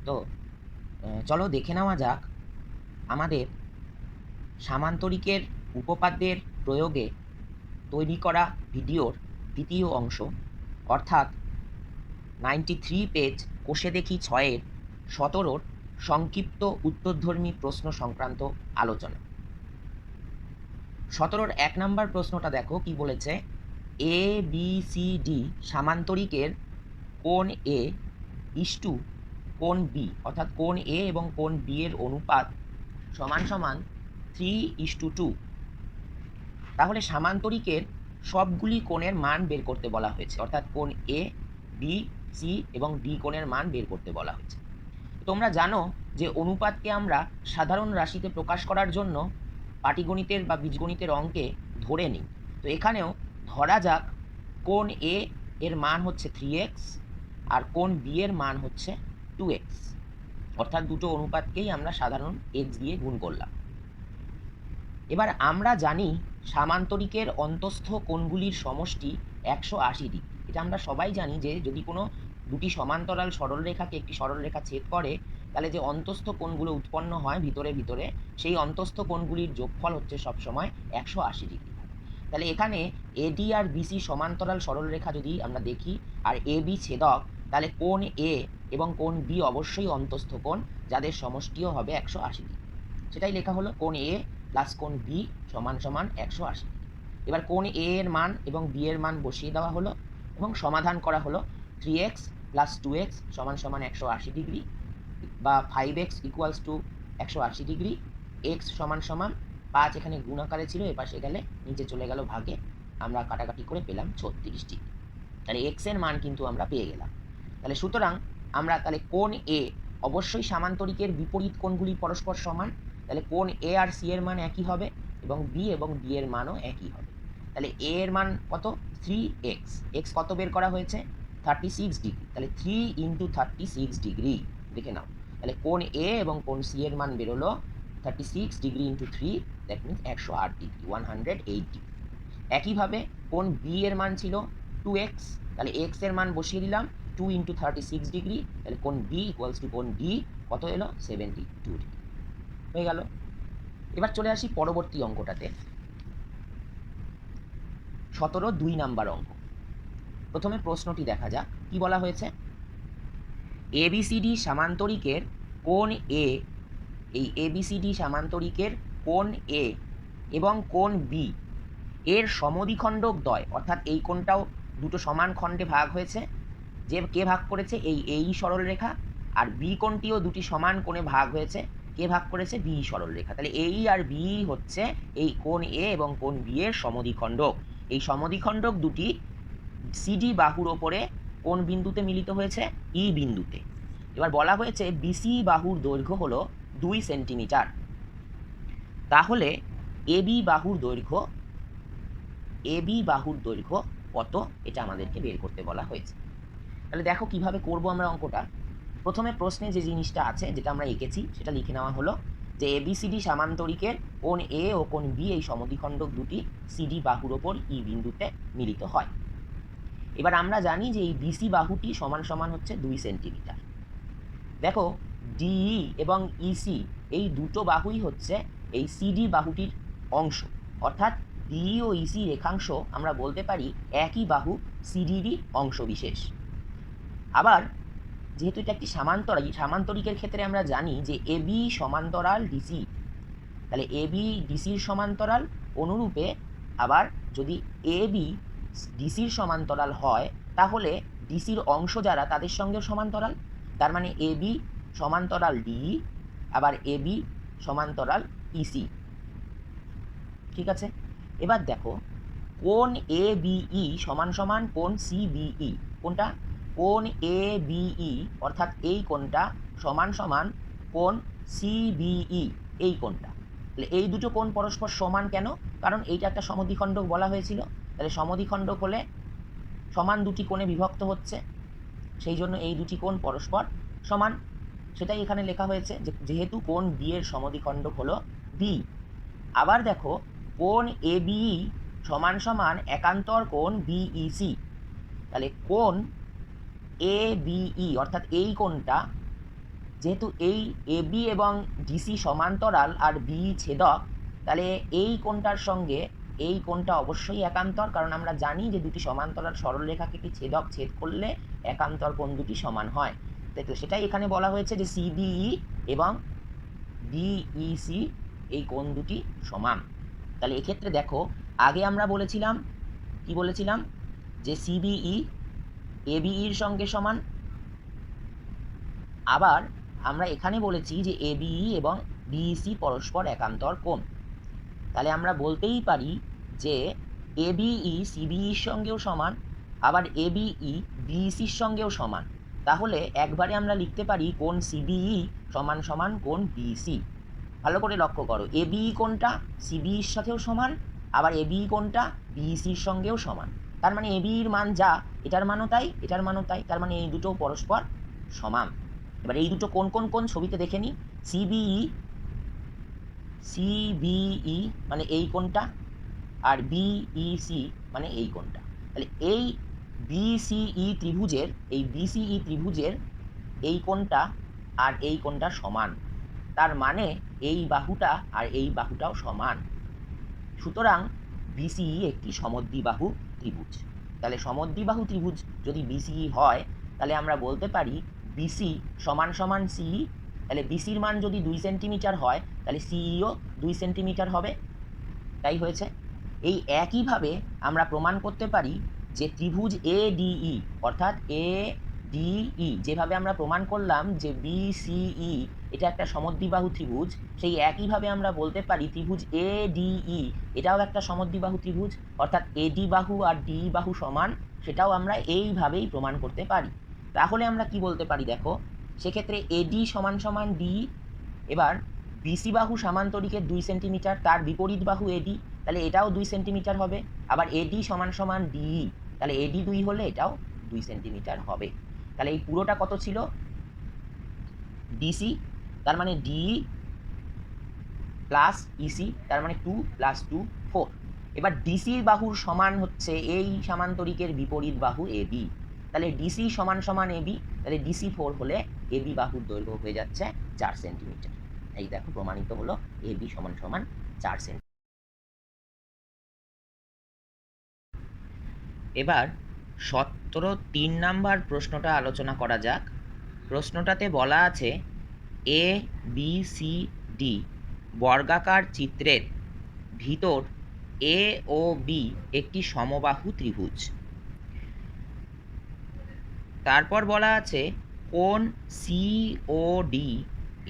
তো চলো দেখে নেওয়া যাক আমাদের সামান্তরিকের উপপাদ্যের প্রয়োগে তৈরি করা ভিডিওর দ্বিতীয় অংশ, অর্থাৎ 93 পেজ কোষে দেখি 6-এর 17-র সংক্ষিপ্ত উত্তরধর্মী প্রশ্ন সংক্রান্ত আলোচনা। 17-র 1 নম্বর প্রশ্নটা দেখো কি বলেছে। এ বি সি ডি সামান্তরিকের কোণ এ ইস্টু কোণ বি, অর্থাৎ কোণ এ এবং কোণ বি এর অনুপাত সমান সমান 3:2। তাহলে সামান্তরিকের সবগুলি কোণের মান বের করতে বলা হয়েছে, অর্থাৎ কোণ এ, বি, সি এবং ডি কোণের মান বের করতে বলা হয়েছে। তোমরা জানো যে অনুপাতকে আমরা সাধারণ রাশিতে প্রকাশ করার জন্য পাটিগণিতের বা বীজগণিতের অঙ্কে ধরে নিই। তো এখানেও ধরা যাক কোণ এ এর মান হচ্ছে 3x আর কোণ বি এর মান হচ্ছে 2x, অর্থাৎ দুটো অনুপাতকেই আমরা সাধারণ x দিয়ে গুণ করলাম। এবার আমরা জানি সামান্তরিকের অন্তস্থ কোণগুলির সমষ্টি 180 ডিগ্রি। এটা আমরা সবাই জানি যে যদি কোনো দুটি সমান্তরাল সরলরেখাকে একটি সরলরেখা ছেদ করে তাহলে যে অন্তস্থ কোণগুলো উৎপন্ন হয় ভিতরে ভিতরে, সেই অন্তস্থ কোণগুলির যোগফল হচ্ছে সবসময় 180 ডিগ্রি। তাহলে এখানে এডি আর বিসি সমান্তরাল সরলরেখা যদি আমরা দেখি আর এ বি ছেদক, তাহলে কোণ এ এবং কোণ বি অবশ্যই অন্তস্থ কোণ, যাদের সমষ্টিও হবে 180 ডিগ্রি। সেটাই লেখা হলো কোণ এ প্লাস কোণ বি সমান সমান 180 ডিগ্রি। এবার কোণ এ এর মান এবং বি এর মান বসিয়ে দেওয়া হলো এবং সমাধান করা হলো। 3x প্লাস 2x সমান সমান 180 ডিগ্রি বা 5x equals to 180 degree. X সমান সমান 5 এখানে গুণ আকারে ছিল, এপাশে গেলে নিচে চলে গেল ভাগে, আমরা কাটাকাটি করে পেলাম 36 ডিগ্রি। তাহলে এক্স এর মান কিন্তু আমরা পেয়ে গেলাম। তাহলে সুতরাং আমরা তাহলে কোণ এ অবশ্যই সামান্তরিকের বিপরীত কোণগুলি পরস্পর সমান, তাহলে কোণ এ আর সি এর মান একই হবে এবং বি এর মানও একই হবে। তাহলে এ এর মান কত? 3x। এক্স কত বের করা হয়েছে? 36 ডিগ্রি। তাহলে 3 ইন্টু 36 ডিগ্রি দেখে নাও। তাহলে কোণ এ এবং কোণ সি এর মান বেরোলো 36 degree into 3, that means 108 degree, 108 degree. একইভাবে কোণ বি এর মান ছিল 2x, তাহলে এক্স এর মান বসিয়ে দিলাম 2 ইন্টু 36 ডিগ্রি, তাহলে কোণ বি ইকুয়ালস টু কোণ ডি কত এলো? 72 ডিগ্রি হয়ে গেল। এবার চলে আসি পরবর্তী অঙ্কটাতে, 17-2 নাম্বার অঙ্ক। প্রথমে প্রশ্নটি দেখা যাক কি বলা হয়েছে। এবিসিডি সামান্তরিকের কোণ এ, এই এবিসিডি সামান্তরিকের কোণ এ এবং কোণ বি এর সমদ্বিখণ্ডক দ্বয়, অর্থাৎ এই কোণটাও দুটো সমান খণ্ডে ভাগ হয়েছে, যে কে ভাগ করেছে? এই সরলরেখা। আর বি কোণটিও দুটি সমান কোণে ভাগ হয়েছে, কে ভাগ করেছে? বি সরলরেখা। তাহলে এই আর বি হচ্ছে এই কোণ এ এবং কোণ বি এর সমদ্বিখণ্ডক। এই সমদ্বিখণ্ডক দুটি সিডি বাহুর ওপরে কোন বিন্দুতে মিলিত হয়েছে? ই বিন্দুতে। এবার বলা হয়েছে বিসি বাহুর দৈর্ঘ্য হলো 2 সেন্টিমিটার। তাহলে এবি বাহুর দৈর্ঘ্য কত, এটা আমাদেরকে বের করতে বলা হয়েছে। তাহলে দেখো কিভাবে করব আমরা অঙ্কটা। প্রথমে প্রশ্নে যে জিনিসটা আছে, যেটা আমরা এঁকেছি, সেটা লিখে নেওয়া হলো যে এবিসিডি সামান্তরিকের কোণ এ ও কোণ বি এই সমদ্বিখণ্ডক দুটি সিডি বাহুর ওপর ই বিন্দুতে মিলিত হয়। এবার আমরা জানি যে এই বিসি বাহুটি সমান সমান হচ্ছে 2 সেন্টিমিটার। দেখো ডিই এবং ইসি এই দুটো বাহুই হচ্ছে এই সিডি বাহুটির অংশ, অর্থাৎ ডিই ও ইসি রেখাংশ আমরা বলতে পারি একই বাহু সিডিরই অংশ বিশেষ। আবার যেহেতু এটা একটি সামান্তরিকের ক্ষেত্রে আমরা জানি যে এবি সমান্তরাল ডিসি, তাহলে এবি ডিসির সমান্তরাল, অনুরূপে আবার যদি এবি ডিসির সমান্তরাল হয় তাহলে ডিসির অংশ যারা তাদের সঙ্গে সমান্তরাল, তার মানে এবি সমান্তরাল ডিই, আবার এবি সমান্তরাল ইসি। ঠিক আছে, এবার দেখো কোণ এ বিই সমান সমান কোণ সিবিই। কোনটা? কোণ এ বিই, অর্থাৎ এই কোণটা সমান সমান কোণ সিবিই, এই কোণটা। তাহলে এই দুটো কোণ পরস্পর সমান কেন? কারণ এইটা একটা সমদ্বিখণ্ডক বলা হয়েছিল। তাহলে সমদ্বিখণ্ডক হলে সমান দুটি কোণে বিভক্ত হচ্ছে, সেই জন্য এই দুটি কোণ পরস্পর সমান। সেটাই এখানে লেখা হয়েছে যে যেহেতু কোণ বি এর সমদ্বিখণ্ডক হলো বি। আবার দেখো কোণ এ বিই সমান সমান একান্তর কোণ বিইসি। তাহলে কোণ এ বিই অর্থাৎ এই কোণটা যেহেতু এই এবি এবং ডিসি সমান্তরাল আর বি ছেদক, তাহলে এই কোণটার সঙ্গে এই কোণটা অবশ্যই একান্তর, কারণ আমরা জানি যে দুটি সমান্তরাল সরলরেখাকে কি ছেদক ছেদ করলে একান্তর কোণ দুটি সমান হয়। তাই তো সেটাই এখানে বলা হয়েছে যে সিবিই এবং ডিইসি এই কোণ দুটি সমান। তাহলে এক্ষেত্রে দেখো, আগে আমরা বলেছিলাম কি বলেছিলাম যে সিবিই এবিইর সঙ্গে সমান, আবার আমরা এখানে বলেছি যে এবিই এবং ডিইসি পরস্পর একান্তর কোণ। তাহলে আমরা বলতেই পারি যে এবিই সিবিইর সঙ্গেও সমান, আবার এবিই ডিইসির সঙ্গেও সমান। তাহলে একবারে আমরা লিখতে পারি কোণ সিবিই সমান সমান কোণ ডিইসি। ভালো করে লক্ষ্য করো, এবিই কোণটা সিবিইর সাথেও সমান, আবার এবিই কোণটা ডিইসির সঙ্গেও সমান। তার মানে এবিইর মান যা, এটার মানও তাই, এটার মানও তাই, তার মানে এই দুটো পরস্পর সমান। এবার এই দুটো কোন কোন কোন ছবিতে দেখে নিই। সিবিই মানে এই কোণটা, আর বিইসি মানে এই কোণটা। তাহলে এই বিসিই ত্রিভুজের এই কোণটা আর এই কোণটা সমান, তার মানে এই বাহুটা আর এই বাহুটাও সমান। সুতরাং বিসিই একটি সমদ্বিবাহু ত্রিভুজ। তাহলে সমদ্বিবাহু ত্রিভুজ যদি বিসিই হয়, তাহলে আমরা বলতে পারি বিসি সমান সমান সিই। তাহলে বিসির মান যদি 2 সেন্টিমিটার হয়, তাহলে সিইও 2 সেন্টিমিটার হবে। তাই হয়েছে। এই একইভাবে আমরা প্রমাণ করতে পারি যে ত্রিভুজ এডিই, অর্থাৎ এডিই যেভাবে আমরা প্রমাণ করলাম যে বিসিই এটা একটা সমদ্বিবাহু ত্রিভুজ, সেই একইভাবে আমরা বলতে পারি ত্রিভুজ এডিই এটাও একটা সমদ্বিবাহু ত্রিভুজ, অর্থাৎ এডি বাহু আর ডি বাহু সমান, সেটাও আমরা এইভাবেই প্রমাণ করতে পারি। তাহলে আমরা কি বলতে পারি দেখো, সেক্ষেত্রে এডি সমান সমান ডি। এবার বিসি বাহু সামান্তরিকের 2 সেন্টিমিটার, তার বিপরীত বাহু এডি, তাহলে এটাও 2 সেন্টিমিটার হবে। আবার এডি সমান সমান ডিই, তাহলে এডি 2 হলে এটাও 2 সেন্টিমিটার হবে। তাহলে এই পুরোটা কত ছিল? ডিসি, তার মানে ডিই প্লাস ইসি, তার মানে 2 + 2 4। এবার ডিসির বাহুর সমান হচ্ছে এই সামান্তরিকের বিপরীত বাহু এবি, তাহলে ডিসি সমান সমান এবি, তাহলে ডিসি 4 হলে এবি বাহুর দৈর্ঘ্য হয়ে যাচ্ছে 4 সেন্টিমিটার। এই দেখো প্রমাণিত হলো এবি সমান সমান 4 সেন্টিমিটার। এবার 17 নাম্বার প্রশ্নটা আলোচনা করা যাক। প্রশ্নটাতে বলা আছে এ বি সি ডি বর্গাকার চিত্রের ভিতর এ ও বি একটি সমবাহু ত্রিভুজ। তারপর বলা আছে কোণ সি ও ডি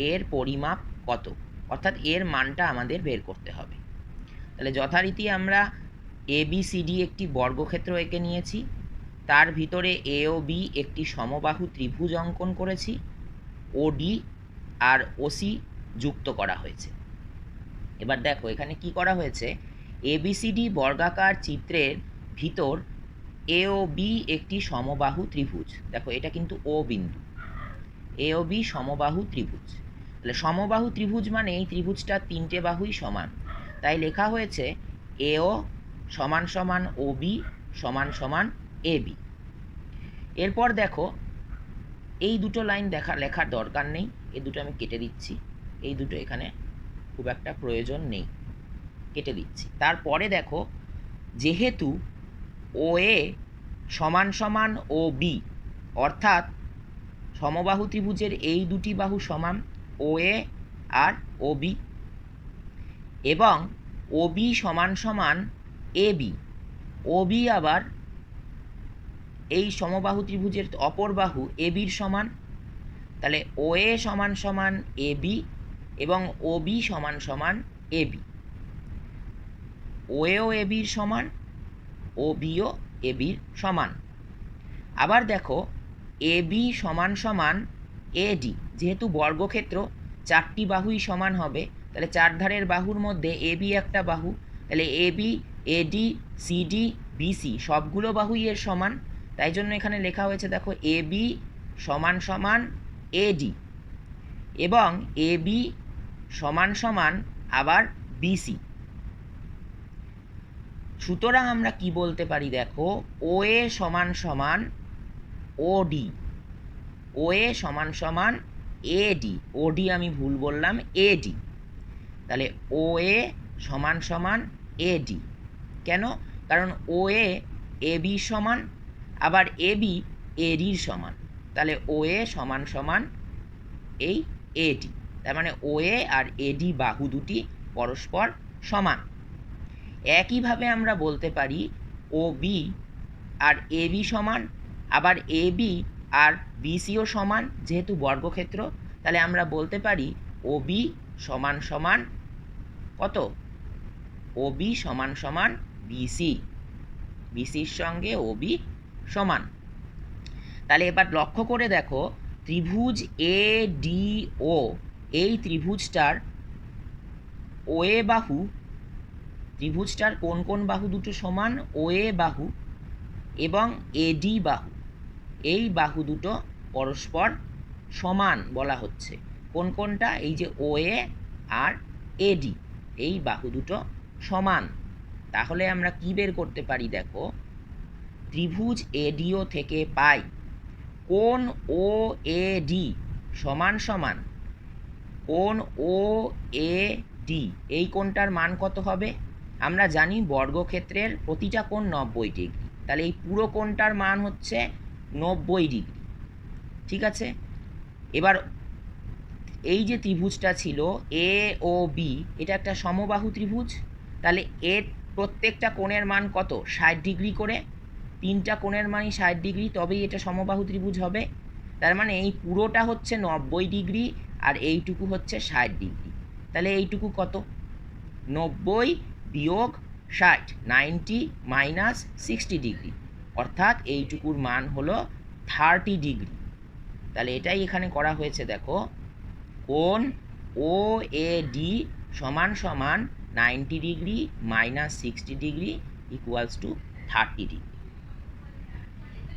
এর পরিমাপ কত, অর্থাৎ এর মানটা আমাদের বের করতে হবে। তাহলে যথারীতি আমরা এবিসিডি একটি বর্গক্ষেত্র এঁকে নিয়েছি, তার ভিতরে এ ও বি একটি সমবাহু ত্রিভুজ অঙ্কন করেছি, ওডি আর ওসি যুক্ত করা হয়েছে। এবার দেখো এখানে কি করা হয়েছে, এবিসিডি বর্গাকার চিত্রের ভিতর এ ও বি একটি সমবাহু ত্রিভুজ। দেখো এটা কিন্তু ও বিন্দু, এ ও বি সমবাহু ত্রিভুজ। তাহলে সমবাহু ত্রিভুজ মানে এই ত্রিভুজটার 3টে বাহুই সমান, তাই লেখা হয়েছে এও সমান সমান ও বি সমান সমান এ বি। এরপর দেখো এই দুটো লাইন লেখার দরকার নেই, এই দুটো আমি কেটে দিচ্ছি, এই দুটো এখানে খুব একটা প্রয়োজন নেই, কেটে দিচ্ছি। তারপরে দেখো যেহেতু ও এ সমান সমান ও বি, অর্থাৎ সমবাহু ত্রিভুজের এই দুটি বাহু সমান, ও এ আর ও বি, এবং ও বি সমান সমান এ বি, ও বি আবার এই সমবাহু ত্রিভুজের অপর বাহু এ বির সমান। তাহলে ও এ সমান সমান এ বি এবং ও বি সমান সমান এ বি, ও এও এ বির সমান, ও বিও এ বির সমান। আবার দেখো এ বি সমান সমান এডি, যেহেতু বর্গক্ষেত্র 4টি বাহুই সমান হবে, তাহলে 4 ধারের বাহুর মধ্যে এ বি একটা বাহু, তাহলে A B eddy CD BC সবগুলো বাহুই এর সমান। তাই জন্য এখানে লেখা হয়েছে দেখো এ বি সমান সমান এডি এবং এ বি সমান সমান আবার বিসি। সুতরাং আমরা কি বলতে পারি দেখো, ও এ সমান সমান ওডি, ও এ সমান সমান এডি, ওডি আমি ভুল বললাম, এডি। তাহলে ও এ সমান সমান এডি। কেন? কারণ ও এ বি সমান, আবার এ বি এডির সমান। তাহলে ও এ সমান সমান এই এডি। তার মানে ও এ আর এডি বাহু দুটি পরস্পর সমান। একইভাবে আমরা বলতে পারি ও বি আর এ বি সমান, আবার এ বি আর বিসিও সমান, যেহেতু বর্গক্ষেত্র। তাহলে আমরা বলতে পারি ও বি সমান সমান কত? ও বি সমান সমান বিসি, বিসির সঙ্গে ও বি সমান। তাহলে এবার লক্ষ্য করে দেখো, ত্রিভুজ এ ডি ও, এই ত্রিভুজটার ও এ বাহু, ত্রিভুজটার কোন কোন বাহু দুটো সমান? ও এ বাহু এবং এডি বাহু, এই বাহু দুটো পরস্পর সমান বলা হচ্ছে। কোন কোনটা? এই যে ও এ আর এডি, এই বাহু দুটো সমান। তাহলে আমরা কি বের করতে পারি? দেখো, ত্রিভুজ এডিও থেকে পাই কোণ ও এ ডি সমান সমান কোণ ও এ ডি। এই কোণটার মান কত হবে? আমরা জানি বর্গক্ষেত্রের প্রতিটা কোণ 90 ডিগ্রি। তাহলে এই পুরো কোণটার মান হচ্ছে 90 ডিগ্রি। ঠিক আছে, এবার এই যে ত্রিভুজটা ছিল এ ও বি, এটা একটা সমবাহু ত্রিভুজ। তাহলে এর প্রত্যেকটা কোণের মান কত? 60 ডিগ্রি করে। তিনটা কোণের মানই 60 ডিগ্রি, তবেই এটা সমবাহু ত্রিভুজ হবে। তার মানে এই পুরোটা হচ্ছে 90 ডিগ্রি আর এইটুকু হচ্ছে 60 ডিগ্রি। তাহলে এইটুকু কত? 90 বিয়োগ 60, 90 মাইনাস 60 ডিগ্রি, অর্থাৎ এইটুকুর মান হলো 30 ডিগ্রি। তাহলে এটাই এখানে করা হয়েছে। দেখো, কোণ ও এ ডি সমান সমান 90 degree minus 60 degree equals to 30 degree.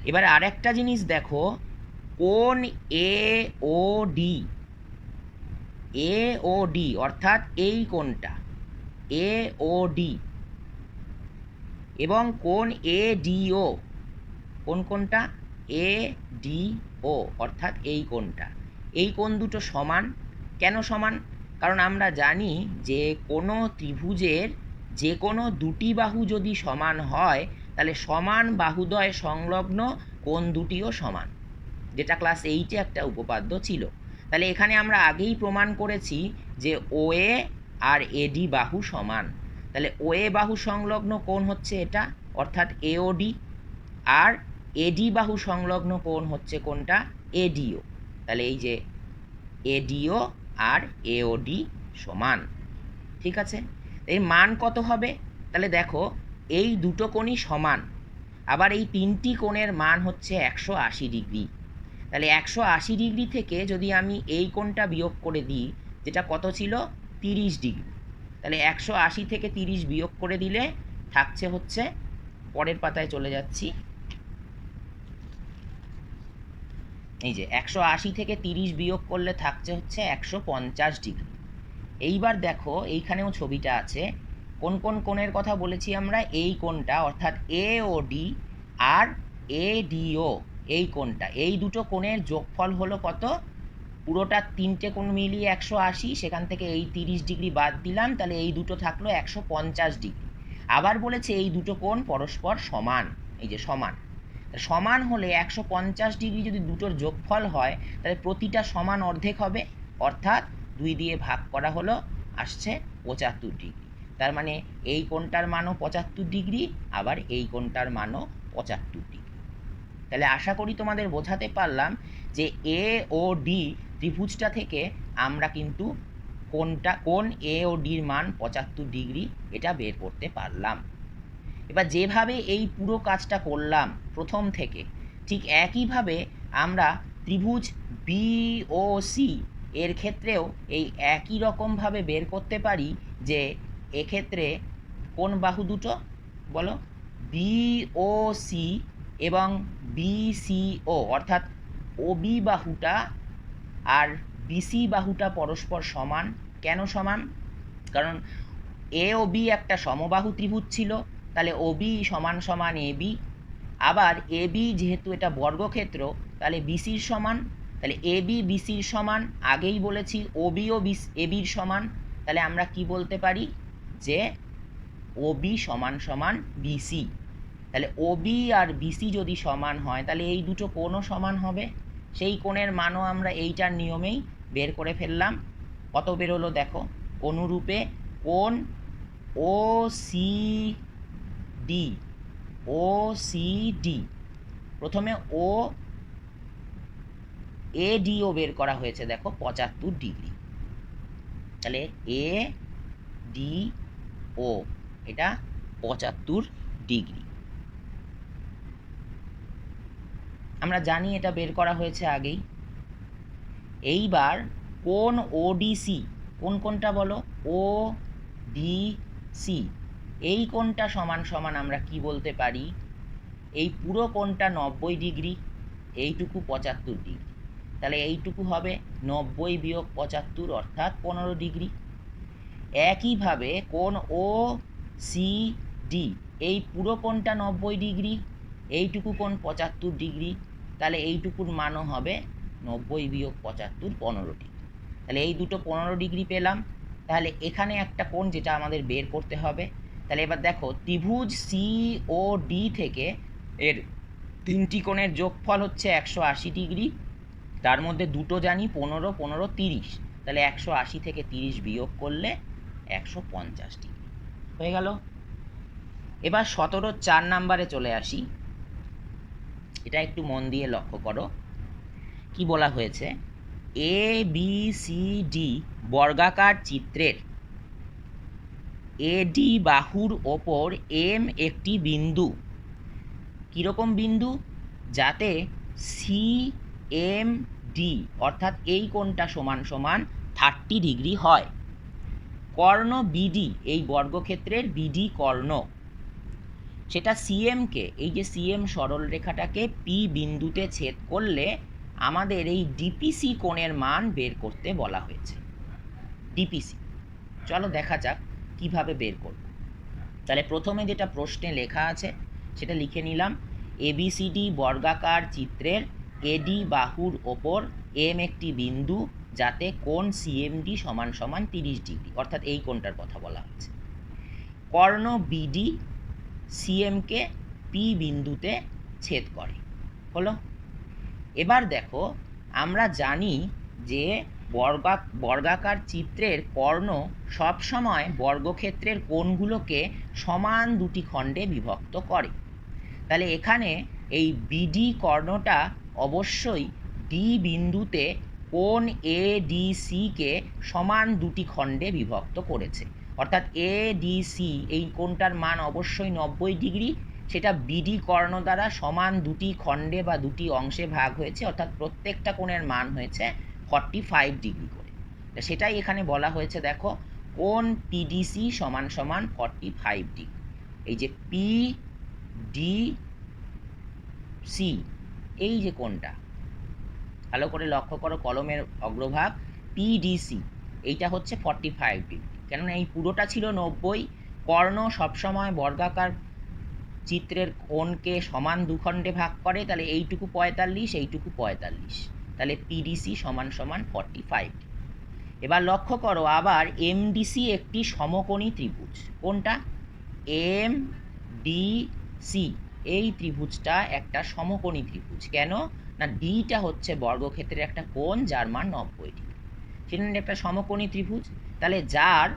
এবার আরেকটা জিনিস দেখো, কোণ এ ও ডি, এ ও ডি অর্থাৎ এই কোণটা এ ও ডি, এবং কোণ এ ডি ও, কোন কোণটা? এ ডি ও অর্থাৎ এই কোণটা, এই কোণ দুটো সমান। কেন সমান? কারণ আমরা জানি যে কোনো ত্রিভুজের যে কোনো দুটি বাহু যদি সমান হয়, তাহলে সমান বাহুদ্বয় সংলগ্ন কোণ দুটিও সমান, যেটা ক্লাস 8-এ একটা উপপাদ্য ছিল। তাহলে এখানে আমরা আগেই প্রমাণ করেছি যে ও এ আর এডি বাহু সমান। তাহলে ও এ বাহু সংলগ্ন কোণ হচ্ছে এটা, অর্থাৎ এওডি, আর এডি বাহু সংলগ্ন কোণ হচ্ছে কোনটা? এডিও। তাহলে এই যে এডিও আর এওডি সমান। ঠিক আছে, এর মান কত হবে? তাহলে দেখো, এই দুটো কোণই সমান, আবার এই তিনটি কোণের মান হচ্ছে 180 ডিগ্রি। তাহলে 180 ডিগ্রি থেকে যদি আমি এই কোণটা বিয়োগ করে দিই, যেটা কত ছিল? 30 ডিগ্রি। তাহলে 180 থেকে 30 বিয়োগ করে দিলে থাকছে হচ্ছে, পরের পাতায় চলে যাচ্ছি, এই যে 180 থেকে 30 বিয়োগ করলে থাকছে হচ্ছে 150 ডিগ্রি। এইবার দেখো, এইখানেও ছবিটা আছে। কোন কোন কোণের কথা বলেছি আমরা? এই কোণটা অর্থাৎ এ ও ডি আর এ ডিও, এই কোণটা, এই দুটো কোণের যোগফল হলো কত? পুরোটা তিনটে কোণ মিলিয়ে 180, সেখান থেকে এই 30 ডিগ্রি বাদ দিলাম, তাহলে এই দুটো থাকলো 150 ডিগ্রি। আবার বলেছে এই দুটো কোণ পরস্পর সমান, এই যে সমান। সমান হলে 150 ডিগ্রি যদি দুটোর যোগফল হয়, তাহলে প্রতিটা সমান অর্ধেক হবে, অর্থাৎ 2 দিয়ে ভাগ করা হলো, আসছে 75 ডিগ্রি। তার মানে এই কোণটার মানও 75 ডিগ্রি, আবার এই কোণটার মানও 75 ডিগ্রি। তাহলে আশা করি তোমাদের বোঝাতে পারলাম যে এ ও ডি ত্রিভুজটা থেকে আমরা কিন্তু কোণ এ ও ডির মান 75 ডিগ্রি এটা বের করতে পারলাম। এবার যেভাবে এই পুরো কাজটা করলাম প্রথম থেকে, ঠিক একইভাবে আমরা ত্রিভুজ বি ও সি এর ক্ষেত্রেও এই একই রকমভাবে বের করতে পারি যে এক্ষেত্রে কোন বাহু দুটো? বলো, বি ও সি এবং বিসিও, অর্থাৎ ওবি বাহুটা আর বিসি বাহুটা পরস্পর সমান। কেন সমান? কারণ এ ও বি একটা সমবাহু ত্রিভুজ ছিল, তাহলে ওবি সমান সমান এবি। আবার এবি যেহেতু এটা বর্গক্ষেত্র, তাহলে বিসির সমান। তাহলে এবি বিসির সমান, আগেই বলেছি ওবিও এবির সমান, তাহলে আমরা কি বলতে পারি যে ওবি সমান সমান বিসি। তাহলে ওবি আর বিসি যদি সমান হয় তাহলে এই দুটো কোণও সমান হবে, সেই কোণের মানও আমরা এইটার নিয়মেই বের করে ফেললাম। কত বেরোলো দেখো, অনুরূপে কোণ ও সি ডি, ও সি ডি, প্রথমে ও এ ডিও বের করা হয়েছে দেখো 75 ডিগ্রি। তাহলে এ ডি ও এটা 75 ডিগ্রি। আমরা জানি এটা বের করা হয়েছে আগেই। এইবার কোণ ওডিসি, কোনটা বলো, ও ডি সি, এই কোণটা সমান সমান আমরা কি বলতে পারি, এই পুরো কোণটা 90 ডিগ্রি, এইটুকু 75 ডিগ্রি, তাহলে এইটুকু হবে 90 বিয়োগ 75 অর্থাৎ 15 ডিগ্রি। একইভাবে কোণ ও সি ডি, এই পুরো কোণটা 90 ডিগ্রি, এইটুকু কোণ 75 ডিগ্রি, তাহলে এইটুকুর মানও হবে 90 বিয়োগ 75 15 ডিগ্রি। তাহলে এই দুটো 15 ডিগ্রি পেলাম। তাহলে এখানে একটা কোণ যেটা আমাদের বের করতে হবে। তাহলে এবার দেখো ত্রিভুজ সি ও ডি থেকে এর তিনটি কোণের যোগফল হচ্ছে 180 ডিগ্রি, তার মধ্যে দুটো জানি 15 15 30, তাহলে 180 থেকে 30 বিয়োগ করলে 150 ডিগ্রি হয়ে গেল। এবার 17 নাম্বারে চলে আসি, এটা একটু মন দিয়ে লক্ষ্য করো কি বলা হয়েছে। এ বি সি ডি বর্গাকার চিত্রের এডি বাহুর ওপর এম একটি বিন্দু, কীরকম বিন্দু, যাতে সি এম ডি অর্থাৎ এই কোণটা সমান সমান 30 ডিগ্রি হয়। কর্ণ বিডি, এই বর্গক্ষেত্রের বিডি কর্ণ, সেটা সিএমকে, এই যে সিএম সরল রেখাটাকে পি বিন্দুতে ছেদ করলে আমাদের এই ডিপিসি কোণের মান বের করতে বলা হয়েছে। ডিপিসি, চলো দেখা যাক কিভাবে বের করব। তাহলে প্রথমে যেটা প্রশ্নে লেখা আছে সেটা লিখে নিলাম, এবিসিডি বর্গাকার চিত্রের এডি বাহুর ওপর এম একটি বিন্দু, যাতে কোণ সিএমডি সমান সমান 30 ডিগ্রি, অর্থাৎ এই কোণটার কথা বলা হয়েছে। কর্ণ বিডি সিএমকে পি বিন্দুতে ছেদ করে, হলো। এবার দেখো আমরা জানি যে বর্গাকার চিত্রের কর্ণ সবসময় বর্গক্ষেত্রের কোণগুলোকে সমান দুটি খণ্ডে বিভক্ত করে। তাহলে এখানে এই বিডি কর্ণটা অবশ্যই ডি বিন্দুতে কোণ এ ডি সিকে সমান দুটি খণ্ডে বিভক্ত করেছে, অর্থাৎ এ ডি সি এই কোণটার মান অবশ্যই 90 ডিগ্রি, সেটা বিডি কর্ণ দ্বারা সমান দুটি খণ্ডে বা দুটি অংশে ভাগ হয়েছে, অর্থাৎ প্রত্যেকটা কোণের মান হয়েছে 45 ডিগ্রি করে। সেটাই এখানে বলা হয়েছে, দেখো কোণ পিডিসি সমান সমান 45 ডিগ্রি। এই যে পি ডি সি, এই যে কোণটা ভালো করে লক্ষ্য করো, কলমের অগ্রভাগ পিডিসি, এইটা হচ্ছে 45 ডিগ্রি, কেননা এই পুরোটা ছিল 90। কর্ণ সবসময় বর্গাকার চিত্রের কোণকে সমান দুখণ্ডে ভাগ করে, তাহলে এইটুকু 45, এইটুকু 45, তাহলে পিডিসি সমান সমান 45। এবার লক্ষ্য করো আবার এমডিসি একটি সমকোণী ত্রিভুজ, কোনটা, এম ডি সি, এই ত্রিভুজটা একটা সমকোণী ত্রিভুজ। কেন না, ডিটা হচ্ছে বর্গক্ষেত্রের একটা কোণ যার মান 90 ডিগ্রি, সেটা একটা সমকোণী ত্রিভুজ। তাহলে যার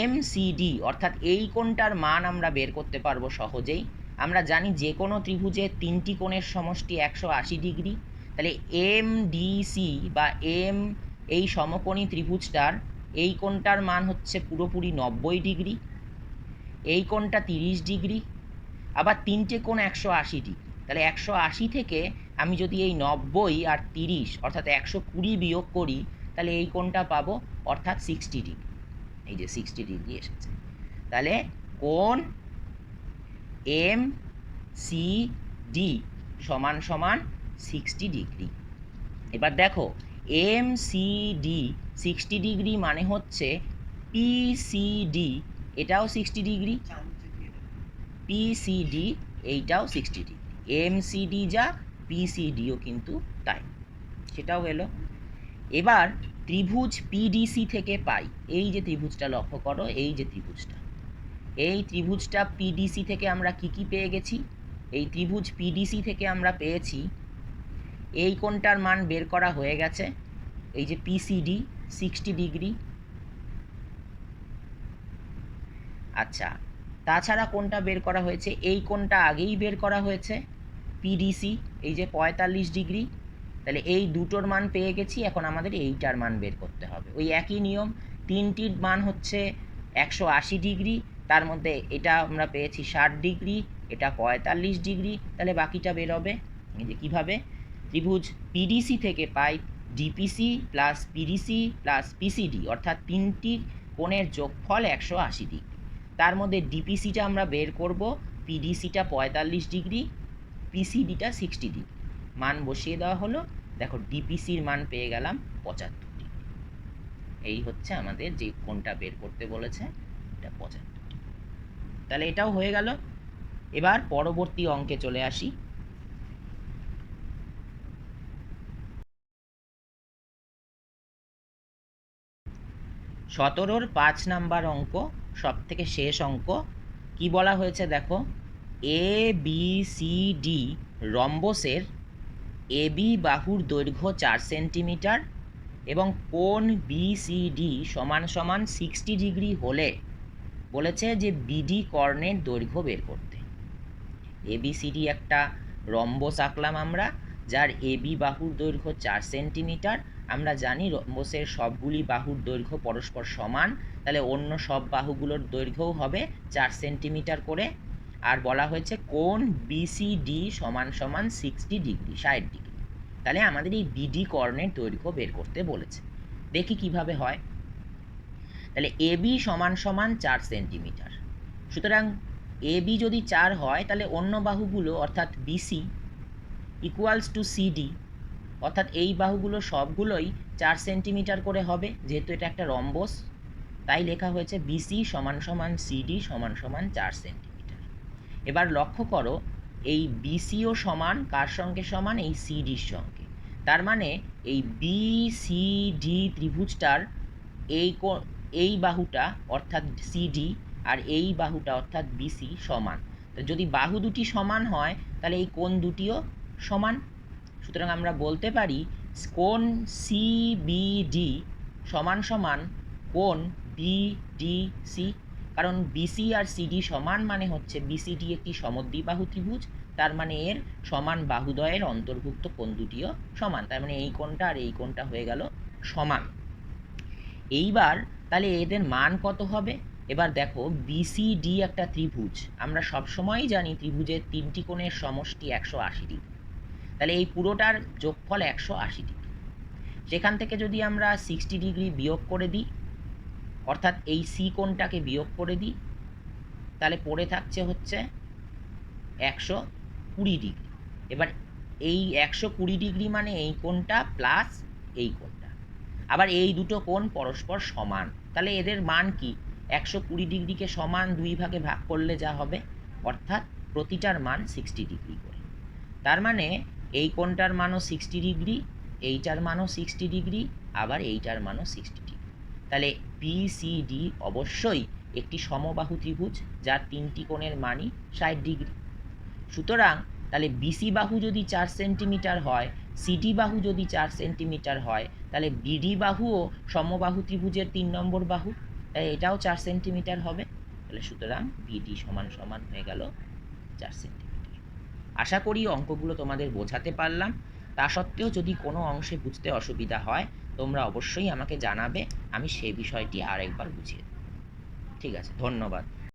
এমসিডি অর্থাৎ এই কোণটার মান আমরা বের করতে পারবো সহজেই। আমরা জানি যে কোনো ত্রিভুজের তিনটি কোণের সমষ্টি 180 ডিগ্রি, তাহলে এমডিসি বা এম এই সমকোণী ত্রিভুজটার এই কোণটার মান হচ্ছে পুরোপুরি 90 ডিগ্রি, এই কোণটা 30 ডিগ্রি, আবার তিনটে কোণ 180 ডিগ্রি। তাহলে 180 থেকে আমি যদি এই 90 আর 30 অর্থাৎ 120 বিয়োগ করি, তাহলে এই কোণটা পাবো, অর্থাৎ 60 ডিগ্রি। এই যে 60 ডিগ্রি এসেছে। তাহলে কোণ এম সি ডি সমান সমান 60 ডিগ্রি। এবার দেখো এম সি ডি 60 ডিগ্রি মানে হচ্ছে পিসিডি এটাও 60 ডিগ্রি, পিসিডি এইটাও 60 ডিগ্রি, এমসিডি যা পিসিডিও কিন্তু তাই। সেটাও এলো। এবার ত্রিভুজ পিডিসি থেকে পাই, এই যে ত্রিভুজটা লক্ষ্য করো, এই যে ত্রিভুজটা, এই ত্রিভুজটা পিডিসি থেকে আমরা কি কি পেয়ে গেছি? এই ত্রিভুজ পিডিসি থেকে আমরা পেয়েছি এই কোণটার মান বের করা হয়ে গেছে, এই যে পিসিডি 60 ডিগ্রি। আচ্ছা, তাছাড়া কোণটা বের করা হয়েছে, এই কোণটা আগেই বের করা হয়েছে পিডিসি, এই যে 45 ডিগ্রি। তাহলে এই দুটোর মান পেয়ে গেছি, এখন আমাদের এইটার মান বের করতে হবে। ওই একই নিয়ম, তিনটির মান হচ্ছে 180 ডিগ্রি, তার মধ্যে এটা আমরা পেয়েছি 60 ডিগ্রি, এটা 45 ডিগ্রি, তাহলে বাকিটা বেরোবে। এই যে কীভাবে, ত্রিভুজ পিডিসি থেকে পাই DPC plus PDC plus PCD, অর্থাৎ তিনটি কোণের যোগফল 180 ডিগ্রি। তার মধ্যে ডিপিসিটা আমরা বের করব, পিডিসিটা 45 ডিগ্রি, পিসিডিটা 60 ডিগ্রি। মান বসিয়ে দেওয়া হলো, দেখো ডিপিসির মান পেয়ে গেলাম 75 ডিগ্রি। এই হচ্ছে আমাদের যে কোণটা বের করতে বলেছে, এটা 75 ডিগ্রি। তাহলে এটাও হয়ে গেল। এবার পরবর্তী অঙ্কে চলে আসি। সতেরোর 5 নাম্বার অঙ্ক, সব থেকে শেষ অঙ্ক। কি বলা হয়েছে দেখো, A B C D রম্বসের AB বাহুর দৈর্ঘ্য 4 সেন্টিমিটার এবং কোণ বিসিডি সমান সমান 60 ডিগ্রি হলে বলেছে যে বিডি কর্ণের দৈর্ঘ্য বের করতে। এবিসিডি একটা রম্বস আঁকলাম আমরা, যার এবি বাহুর দৈর্ঘ্য 4 সেন্টিমিটার। আমরা জানি রম্বসের সবগুলি বাহুর দৈর্ঘ্য পরস্পর সমান, তাহলে অন্য সব বাহুগুলোর দৈর্ঘ্যও হবে 4 সেন্টিমিটার করে। আর বলা হয়েছে কোণ বিসিডি সমান সমান 60 ডিগ্রি, 60 ডিগ্রি। তাহলে আমাদের এই বিডি কর্ণের দৈর্ঘ্য বের করতে বলেছে। দেখি কিভাবে হয়। তাহলে এবি সমান সমান 4 সেন্টিমিটার, সুতরাং এবি যদি 4 হয় তাহলে অন্য বাহুগুলো অর্থাৎ বিসি ইকুয়ালস টু সিডি, অর্থাৎ এই বাহুগুলো সবগুলোই 4 সেন্টিমিটার করে হবে, যেহেতু এটা একটা রম্বস। তাই লেখা হয়েছে বিসি সমান সমান সিডি সমান সমান 4 সেন্টিমিটার। এবার লক্ষ্য করো, এই বিসিও সমান কার সঙ্গে সমান, এই সিডির সঙ্গে। তার মানে এই বিসিডি ত্রিভুজটার এই বাহুটা অর্থাৎ সিডি আর এই বাহুটা অর্থাৎ বিসি সমান। তো যদি বাহু দুটি সমান হয় তাহলে এই কোণ দুটিও সমান। সুতরাং আমরা বলতে পারি কোণ সিবিডি সমান সমান কোণ বিডিসি, কারণ বিসি আর সিডি সমান মানে হচ্ছে বিসিডি একটি সমদ্বিবাহু ত্রিভুজ, তার মানে এর সমান বাহুদ্বয়ের অন্তর্ভুক্ত কোণ দুটিও সমান। তার মানে এই কোণটা আর এই কোণটা হয়ে গেল সমান। এইবার তাহলে এদের মান কত হবে? এবার দেখো, বিসিডি একটা ত্রিভুজ, আমরা সবসময়ই জানি ত্রিভুজের তিনটি কোণের সমষ্টি 180 ডিগ্রি। তাহলে এই পুরোটার যোগফল 180 ডিগ্রি। সেখান থেকে যদি আমরা 60 ডিগ্রি বিয়োগ করে দিই, অর্থাৎ এই সি কোণটাকে বিয়োগ করে দিই, তাহলে পড়ে থাকছে হচ্ছে 120 ডিগ্রি। এবার এই 120 ডিগ্রি মানে এই কোণটা প্লাস এই কোণটা, আবার এই দুটো কোণ পরস্পর সমান। তাহলে এদের মান কি, 120 ডিগ্রিকে সমান 2 ভাগে ভাগ করলে যা হবে, অর্থাৎ প্রতিটার মান 60 ডিগ্রি করে। তার মানে এই কোণটার মানও 60 ডিগ্রি, এইটার মানও 60 ডিগ্রি, আবার এইটার মানও 60 ডিগ্রি। তাহলে বিসিডি অবশ্যই একটি সমবাহু ত্রিভুজ যার তিনটি কোণের মানই 60 ডিগ্রি। সুতরাং তাহলে বিসি বাহু যদি 4 সেন্টিমিটার হয়, সিডি বাহু যদি 4 সেন্টিমিটার হয়, তাহলে বিডি বাহুও সমবাহু ত্রিভুজের 3 নম্বর বাহু, তাই এটাও 4 সেন্টিমিটার হবে। তাহলে সুতরাং বিডি সমান সমান হয়ে গেল 4 সেন্টিমিটার। আশা করি অঙ্কগুলো তোমাদের বোঝাতে পারলাম। তা সত্ত্বেও যদি কোনো অংশে বুঝতে অসুবিধা হয় তোমরা অবশ্যই আমাকে জানাবে, আমি সেই বিষয়টি আরেকবার বুঝিয়ে দেব। ঠিক আছে, ধন্যবাদ।